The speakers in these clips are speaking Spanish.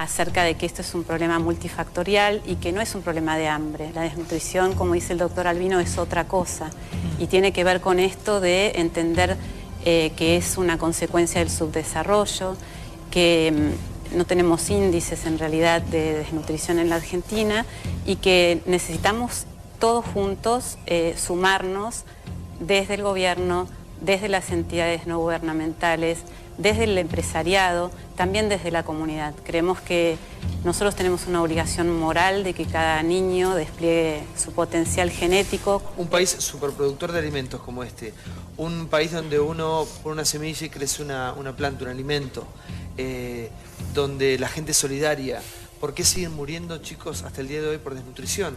acerca de que esto es un problema multifactorial y que no es un problema de hambre. La desnutrición, como dice el doctor Albino, es otra cosa y tiene que ver con esto de entender que es una consecuencia del subdesarrollo, que no tenemos índices en realidad de desnutrición en la Argentina y que necesitamos todos juntos sumarnos desde el gobierno, desde las entidades no gubernamentales, desde el empresariado, también desde la comunidad. Creemos que nosotros tenemos una obligación moral de que cada niño despliegue su potencial genético. Un país superproductor de alimentos como este, un país donde uno pone una semilla y crece una planta, un alimento, donde la gente es solidaria. ¿Por qué siguen muriendo chicos hasta el día de hoy por desnutrición?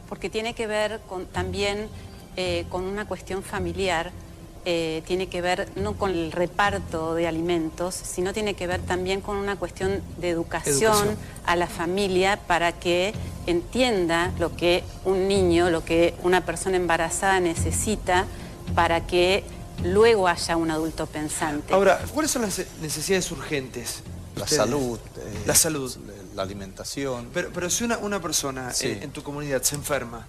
Porque tiene que ver también con una cuestión familiar. Tiene que ver no con el reparto de alimentos, sino tiene que ver también con una cuestión de educación a la familia para que entienda lo que un niño, lo que una persona embarazada necesita para que luego haya un adulto pensante. Ahora, ¿cuáles son las necesidades urgentes? La salud. La salud. La alimentación. Pero si una persona en tu comunidad se enferma,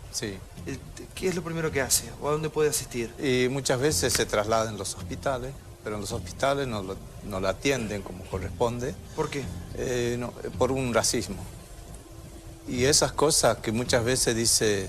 ¿qué es lo primero que hace? ¿O a dónde puede asistir? Y muchas veces se traslada en los hospitales, pero en los hospitales no lo atienden como corresponde. ¿Por qué? Por un racismo. Y esas cosas que muchas veces dice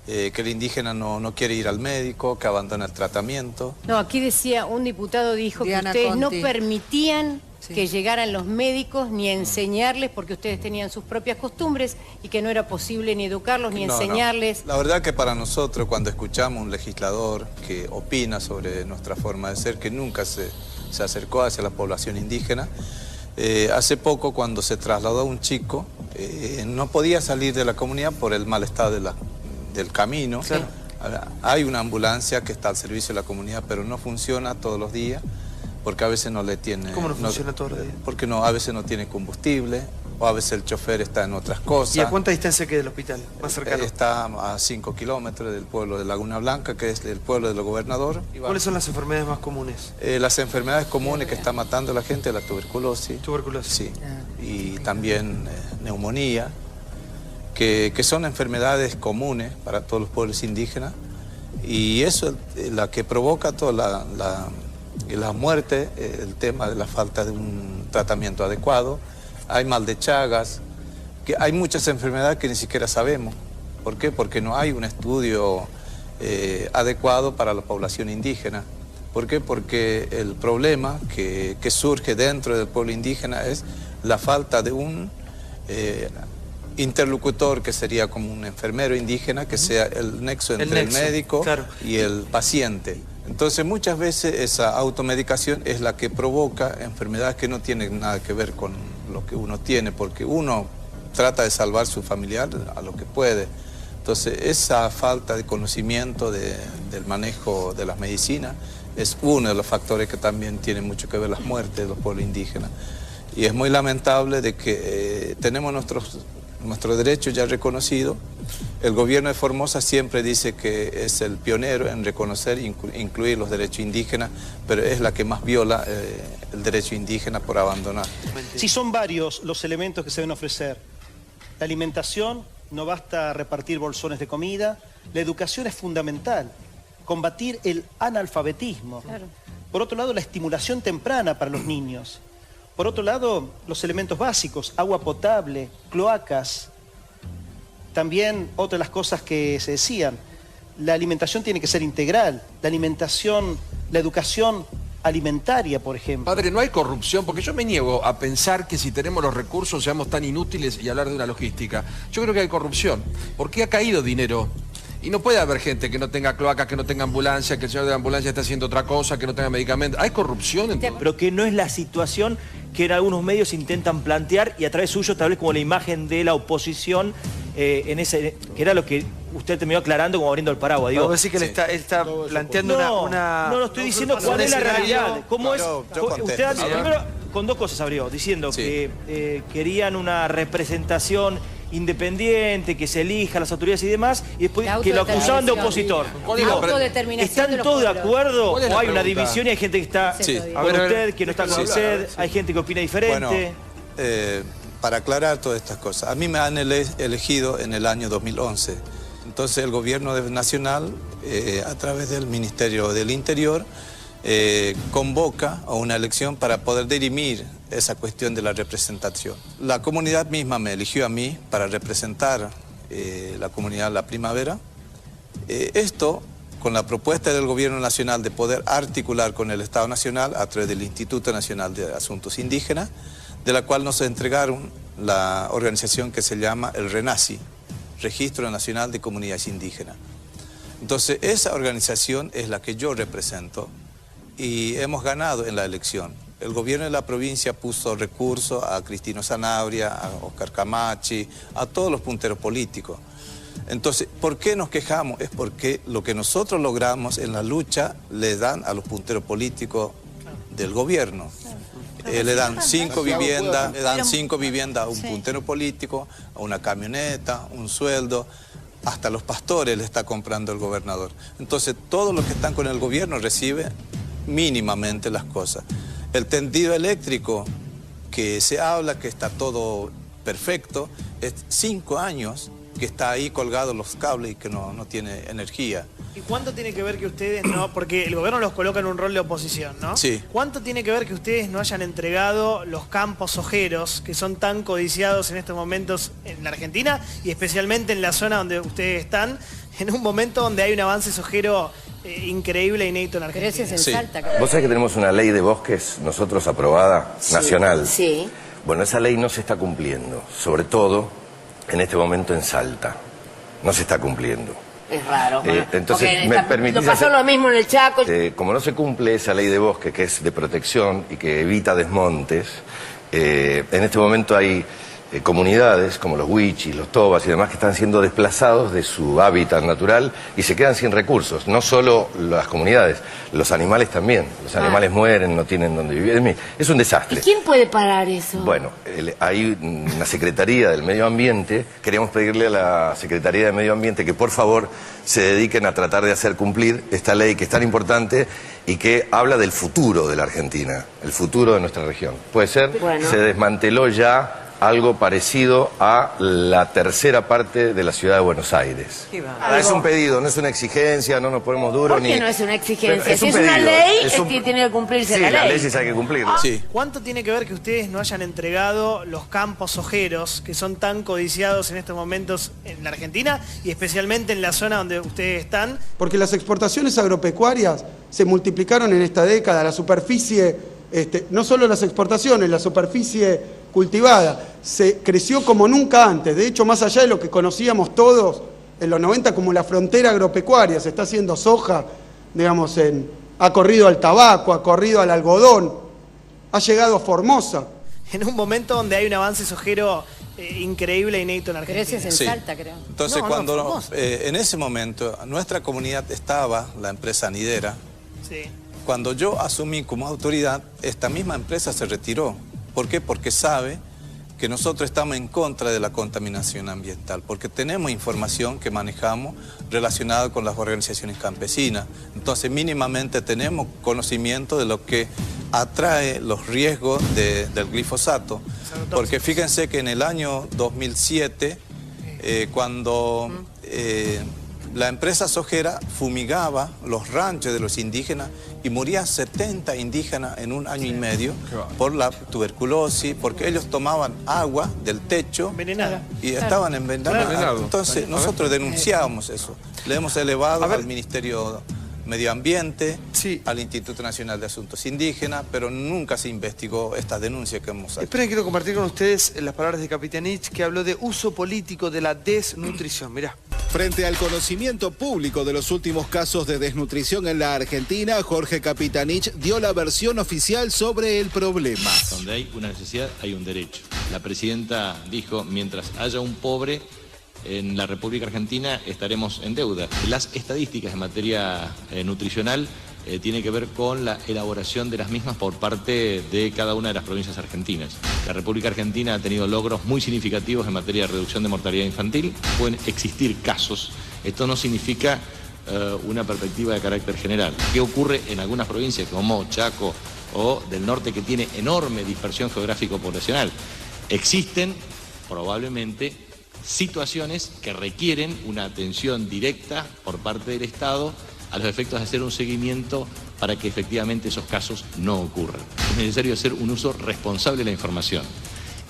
que el indígena no quiere ir al médico, que abandona el tratamiento. No, aquí decía, un diputado dijo Diana que ustedes Conti no permitían que llegaran los médicos ni a enseñarles porque ustedes tenían sus propias costumbres y que no era posible ni educarlos ni enseñarles. La verdad que para nosotros cuando escuchamos un legislador que opina sobre nuestra forma de ser, que nunca se acercó hacia la población indígena, hace poco cuando se trasladó a un chico, no podía salir de la comunidad por el mal estado del camino. Claro. Hay una ambulancia que está al servicio de la comunidad, pero no funciona todos los días. Porque a veces no le tiene... ¿Cómo no funciona todos los días? Porque a veces no tiene combustible, o a veces el chofer está en otras cosas. ¿Y a cuánta distancia queda del hospital más cercano? Está a 5 kilómetros del pueblo de Laguna Blanca, que es el pueblo del gobernador. ¿Cuáles son las enfermedades más comunes? Las enfermedades comunes que está matando a la gente es la tuberculosis. ¿Tuberculosis? Sí. Y también neumonía, que son enfermedades comunes para todos los pueblos indígenas. Y eso es la que provoca toda la muerte, el tema de la falta de un tratamiento adecuado. Hay mal de Chagas, que hay muchas enfermedades que ni siquiera sabemos. ¿Por qué? Porque no hay un estudio adecuado para la población indígena. ¿Por qué? Porque el problema que surge dentro del pueblo indígena es la falta de un interlocutor que sería como un enfermero indígena, que sea el nexo entre el médico y el paciente. Entonces muchas veces esa automedicación es la que provoca enfermedades que no tienen nada que ver con lo que uno tiene, porque uno trata de salvar su familiar a lo que puede. Entonces esa falta de conocimiento del manejo de las medicinas es uno de los factores que también tiene mucho que ver las muertes de los pueblos indígenas. Y es muy lamentable de que tenemos nuestros derechos ya reconocidos. El gobierno de Formosa siempre dice que es el pionero en reconocer e incluir los derechos indígenas, pero es la que más viola el derecho indígena por abandonar. Si son varios los elementos que se deben ofrecer, la alimentación, no basta repartir bolsones de comida, la educación es fundamental, combatir el analfabetismo. Por otro lado, la estimulación temprana para los niños. Por otro lado, los elementos básicos, agua potable, cloacas. También otra de las cosas que se decían, la alimentación tiene que ser integral, la educación alimentaria, por ejemplo. Padre, no hay corrupción, porque yo me niego a pensar que si tenemos los recursos seamos tan inútiles y hablar de una logística. Yo creo que hay corrupción, porque ha caído dinero. Y no puede haber gente que no tenga cloacas, que no tenga ambulancia, que el señor de la ambulancia esté haciendo otra cosa, que no tenga medicamentos. Hay corrupción en todo. Pero que no es la situación que en algunos medios intentan plantear y a través suyo tal vez como la imagen de la oposición que era lo que usted terminó aclarando como abriendo el paraguas. Digo, decir que él está planteando No, estoy diciendo cuál es la realidad. ¿Cómo es? Usted primero con dos cosas abrió, diciendo que querían una representación independiente, que se elija las autoridades y demás, y después que lo acusaban de opositor. Digo, ¿están todos de acuerdo o hay una división y hay gente que está con usted, que no está con usted, hay gente que opina diferente? Bueno, para aclarar todas estas cosas. A mí me han elegido en el año 2011. Entonces el gobierno nacional, a través del Ministerio del Interior, convoca a una elección para poder dirimir esa cuestión de la representación. La comunidad misma me eligió a mí para representar la comunidad La Primavera. Esto con la propuesta del gobierno nacional de poder articular con el Estado Nacional a través del Instituto Nacional de Asuntos Indígenas, de la cual nos entregaron la organización que se llama el RENACI, Registro Nacional de Comunidades Indígenas. Entonces, esa organización es la que yo represento y hemos ganado en la elección. El gobierno de la provincia puso recursos a Cristino Sanabria, a Oscar Camachi, a todos los punteros políticos. Entonces, ¿por qué nos quejamos? Es porque lo que nosotros logramos en la lucha le dan a los punteros políticos del gobierno. Le dan 5 viviendas, a un puntero político, a una camioneta, un sueldo. Hasta los pastores le está comprando el gobernador. Entonces, todos los que están con el gobierno reciben mínimamente las cosas. El tendido eléctrico, que se habla que está todo perfecto, es 5 años que está ahí colgados los cables y que no tiene energía. ¿Y cuánto tiene que ver que ustedes no, porque el gobierno los coloca en un rol de oposición, ¿no? Sí. ¿Cuánto tiene que ver que ustedes no hayan entregado los campos sojeros que son tan codiciados en estos momentos en la Argentina y especialmente en la zona donde ustedes están, en un momento donde hay un avance sojero increíble e inédito en la Argentina? Pero ese es en Salta. Vos sabés que tenemos una ley de bosques, nosotros aprobada, nacional. Sí. Bueno, esa ley no se está cumpliendo, sobre todo en este momento en Salta. No se está cumpliendo. Es raro. Entonces, ¿me permitís Lo pasó lo mismo en el Chaco. como no se cumple esa ley de bosque, que es de protección y que evita desmontes, en este momento hay comunidades como los huichis, los tobas y demás que están siendo desplazados de su hábitat natural y se quedan sin recursos. No solo las comunidades, los animales también. Los animales mueren, no tienen dónde vivir. Es un desastre. ¿Y quién puede parar eso? Bueno, hay una Secretaría del Medio Ambiente. Queríamos pedirle a la Secretaría de Medio Ambiente que por favor se dediquen a tratar de hacer cumplir esta ley que es tan importante y que habla del futuro de la Argentina, el futuro de nuestra región. ¿Puede ser? Bueno. Se desmanteló ya algo parecido a la tercera parte de la ciudad de Buenos Aires. Es un pedido, no es una exigencia, no nos ponemos duros. ¿Por qué no es una exigencia? Es si un es una pedido, ley, tiene que cumplirse sí, la ley. La ley sí hay que cumplirla. Sí. ¿Cuánto tiene que ver que ustedes no hayan entregado los campos sojeros que son tan codiciados en estos momentos en la Argentina y especialmente en la zona donde ustedes están? Porque las exportaciones agropecuarias se multiplicaron en esta década, la superficie, no solo las exportaciones, la superficie cultivada se creció como nunca antes. De hecho, más allá de lo que conocíamos todos en los 90 como la frontera agropecuaria, se está haciendo soja, digamos, ha corrido al tabaco, ha corrido al algodón, ha llegado a Formosa. En un momento donde hay un avance sojero increíble e inédito en la Argentina. Pero ese es en Salta, creo. Entonces, en ese momento, nuestra comunidad estaba, la empresa Nidera. Sí. Cuando yo asumí como autoridad, esta misma empresa se retiró. ¿Por qué? Porque sabe que nosotros estamos en contra de la contaminación ambiental, porque tenemos información que manejamos relacionada con las organizaciones campesinas. Entonces, mínimamente tenemos conocimiento de lo que atrae los riesgos del glifosato. Porque fíjense que en el año 2007, cuando la empresa sojera fumigaba los ranchos de los indígenas y morían 70 indígenas en un año y medio por la tuberculosis, porque ellos tomaban agua del techo envenenada y estaban envenenados. Entonces nosotros denunciábamos eso. Le hemos elevado al Ministerio Medio Ambiente, al Instituto Nacional de Asuntos Indígenas, pero nunca se investigó esta denuncia que hemos hecho. Esperen, quiero compartir con ustedes las palabras de Capitanich, que habló de uso político de la desnutrición. Mirá. Frente al conocimiento público de los últimos casos de desnutrición en la Argentina, Jorge Capitanich dio la versión oficial sobre el problema. Donde hay una necesidad, hay un derecho. La presidenta dijo, mientras haya un pobre en la República Argentina, estaremos en deuda. Las estadísticas en materia nutricional tiene que ver con la elaboración de las mismas por parte de cada una de las provincias argentinas. La República Argentina ha tenido logros muy significativos en materia de reducción de mortalidad infantil. Pueden existir casos. Esto no significa una perspectiva de carácter general. ¿Qué ocurre en algunas provincias como Chaco o del norte, que tiene enorme dispersión geográfico-poblacional? Existen, probablemente, situaciones que requieren una atención directa por parte del Estado a los efectos de hacer un seguimiento para que efectivamente esos casos no ocurran. Es necesario hacer un uso responsable de la información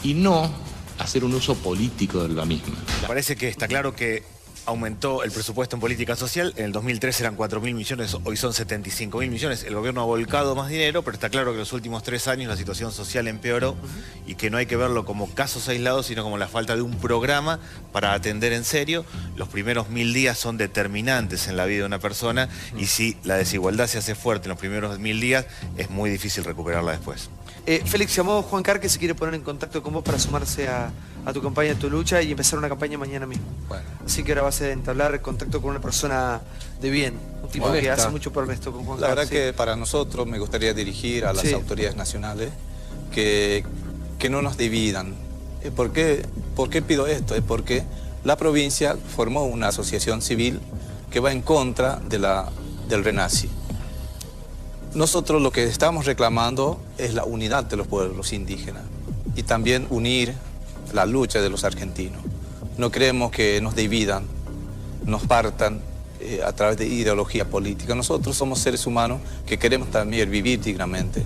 y no hacer un uso político de la misma. Parece que está claro que aumentó el presupuesto en política social. En el 2003 eran 4.000 millones, hoy son 75.000 millones. El gobierno ha volcado más dinero, pero está claro que en los últimos 3 años la situación social empeoró y que no hay que verlo como casos aislados, sino como la falta de un programa para atender en serio. Los primeros 1000 días son determinantes en la vida de una persona y si la desigualdad se hace fuerte en los primeros 1000 días, es muy difícil recuperarla después. Félix, llamó Juan Carr, que se quiere poner en contacto con vos para sumarse a tu campaña, a tu lucha y empezar una campaña mañana mismo. Bueno. Así que ahora vas a entablar contacto con una persona de bien, un tipo que hace mucho por esto con Juan Carr. La verdad que para nosotros me gustaría dirigir a las autoridades nacionales que no nos dividan. ¿Por qué pido esto? Es porque la provincia formó una asociación civil que va en contra del RENACI. Nosotros lo que estamos reclamando es la unidad de los pueblos indígenas y también unir la lucha de los argentinos. No queremos que nos dividan, nos partan a través de ideología política. Nosotros somos seres humanos que queremos también vivir dignamente.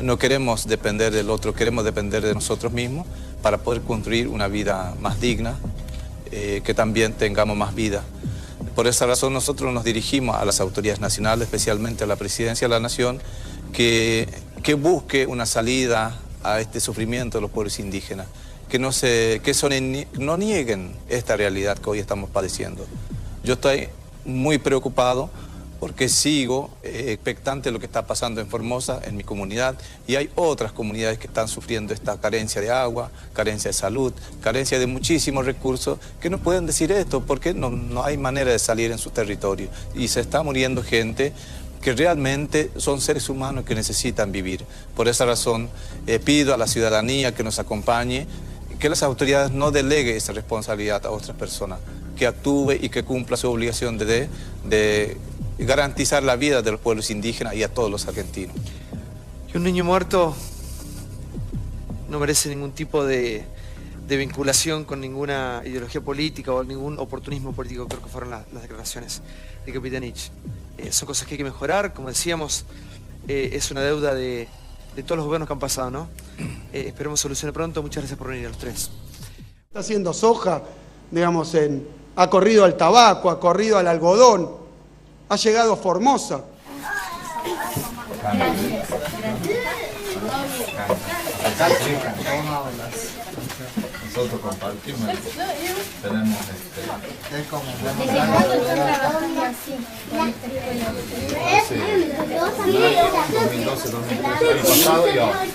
No queremos depender del otro, queremos depender de nosotros mismos para poder construir una vida más digna, que también tengamos más vida. Por esa razón nosotros nos dirigimos a las autoridades nacionales, especialmente a la Presidencia de la Nación, que busque una salida a este sufrimiento de los pueblos indígenas, que no nieguen esta realidad que hoy estamos padeciendo. Yo estoy muy preocupado porque sigo expectante de lo que está pasando en Formosa, en mi comunidad, y hay otras comunidades que están sufriendo esta carencia de agua, carencia de salud, carencia de muchísimos recursos, que no pueden decir esto porque no hay manera de salir en su territorio. Y se está muriendo gente que realmente son seres humanos que necesitan vivir. Por esa razón pido a la ciudadanía que nos acompañe, que las autoridades no deleguen esa responsabilidad a otras personas, que actúe y que cumpla su obligación de garantizar la vida de los pueblos indígenas y a todos los argentinos. Y un niño muerto no merece ningún tipo de vinculación con ninguna ideología política o ningún oportunismo político, creo que fueron las declaraciones de Capitanich. Son cosas que hay que mejorar, como decíamos, es una deuda de todos los gobiernos que han pasado, ¿no? Esperemos solucione pronto. Muchas gracias por venir a los tres. Está haciendo soja, digamos, ha corrido al tabaco, ha corrido al algodón, ha llegado a Formosa. Nosotros compartimos, tenemos ¿Desde cuándo están trabajando así? hace 2012, 2013, el año pasado y ahora.